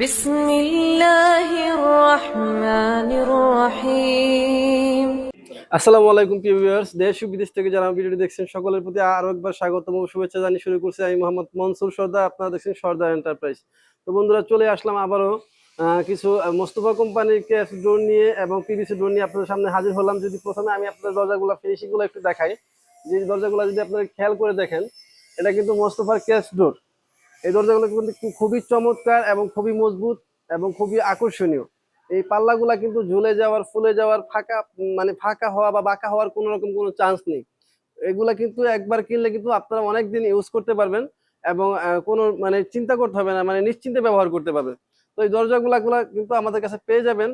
بسم الله الرحمن الرحيم। আসসালামু আলাইকুম প্রিয় ভিউয়ার্স, দেশ ও বিদেশ থেকে যারা ভিডিওটি দেখছেন সকলের প্রতি আরো একবার স্বাগতম ও শুভেচ্ছা জানিয়ে শুরু করছি আমি মোহাম্মদ মনসুর সর্দার। আপনারা দেখছেন সর্দার এন্টারপ্রাইজ। তো বন্ধুরা, চলে আসলাম আবারও কিছু মোস্তফা কোম্পানির ক্যাশ ডোর নিয়ে এবং পিভিসি ডোর নিয়ে আপনাদের সামনে হাজির হলাম। যদি প্রথমে আমি আপনাদের দরজাগুলো ফিনিশিংগুলো একটু দেখাই, যে দরজাগুলো যদি আপনারা খেয়াল করে দেখেন, এটা কিন্তু মোস্তফার ক্যাশ ডোর। এই দরজাগুলো কিন্তু খুবই চমৎকার এবং খুবই মজবুত এবং খুবই আকর্ষণীয়। এই পাল্লাগুলা কিন্তু ঝুলে যাওয়ার, ফুলে যাওয়ার, ফাঁকা মানে ফাঁকা হওয়া বা বাঁকা হওয়ার কোনো রকম কোনো চান্স নেই। এগুলা কিন্তু একবার কিনলে কিন্তু আপনারা অনেকদিন ইউজ করতে পারবেন এবং কোনো মানে চিন্তা করতে হবে না, মানে নিশ্চিন্তে ব্যবহার করতে পারবেন। তো এই দরজাগুলা কিন্তু আমাদের কাছে পেয়ে যাবেন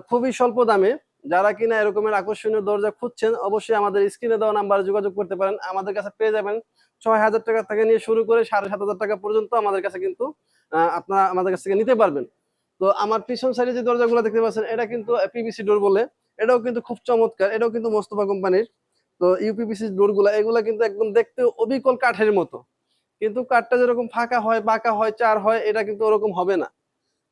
খুবই স্বল্প দামে। যারা কিনা এরকমের আকর্ষণীয় দরজা খুঁজছেন, অবশ্যই আমাদের স্ক্রিনে দেওয়া নাম্বারে যোগাযোগ করতে পারেন। আমাদের কাছে পেয়ে যাবেন ৬,০০০ টাকা থেকে নিয়ে শুরু করে ৭,৫০০ টাকা পর্যন্ত আমাদের কাছে কিন্তু আপনারা আমাদের কাছ থেকে নিতে পারবেন। তো আমার পিছন সাইডে যে দরজাগুলো দেখতে পাচ্ছেন, এটা কিন্তু পিভিসি ডোর বলে। এটাও কিন্তু খুব চমৎকার, এটাও কিন্তু মোস্তফা কোম্পানির। তো ইউপিভিসি ডোর এগুলা কিন্তু একদম দেখতে অবিকল কাঠের মতো, কিন্তু কাঠটা যেরকম ফাঁকা হয়, বাঁকা হয়, চার হয়, এটা কিন্তু ওরকম হবে না।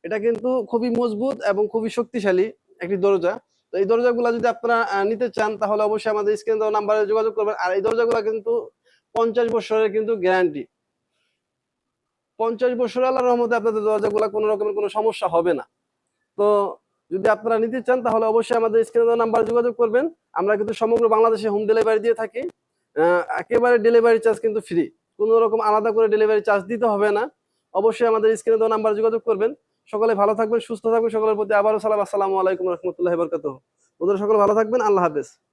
এটা কিন্তু খুবই মজবুত এবং খুবই শক্তিশালী একটি দরজা। তো এই দরজাগুলো যদি আপনারা নিতে চান, তাহলে অবশ্যই আমাদের স্ক্রিনে দেওয়া নাম্বারে যোগাযোগ করবেন। আর এই দরজাগুলো কিন্তু 50 বছরের কিন্তু গ্যারান্টি। 50 বছর আল্লাহর রহমতে আপনাদের দরজাগুলো কোনো রকমের কোনো সমস্যা হবে না। তো যদি আপনারা নিতে চান, তাহলে অবশ্যই আমাদের স্ক্রিনে দেওয়া নাম্বারে যোগাযোগ করবেন। আমরা কিন্তু সমগ্র বাংলাদেশে হোম ডেলিভারি দিয়ে থাকি। একেবারে ডেলিভারি চার্জ কিন্তু ফ্রি। কোনো রকম আলাদা করে ডেলিভারি চার্জ দিতে হবে না। অবশ্যই আমাদের স্ক্রিনে দেওয়া নাম্বারে যোগাযোগ করবেন। সকলে ভালো থাকবেন, সুস্থ থাকবেন। সকলের প্রতি আবারও সালাম। আসসালামু আলাইকুম রহমতুল্লাহি ওয়া বারাকাতুহু। বন্ধুরা, সকলে ভালো থাকবেন। আল্লাহ হাফেজ।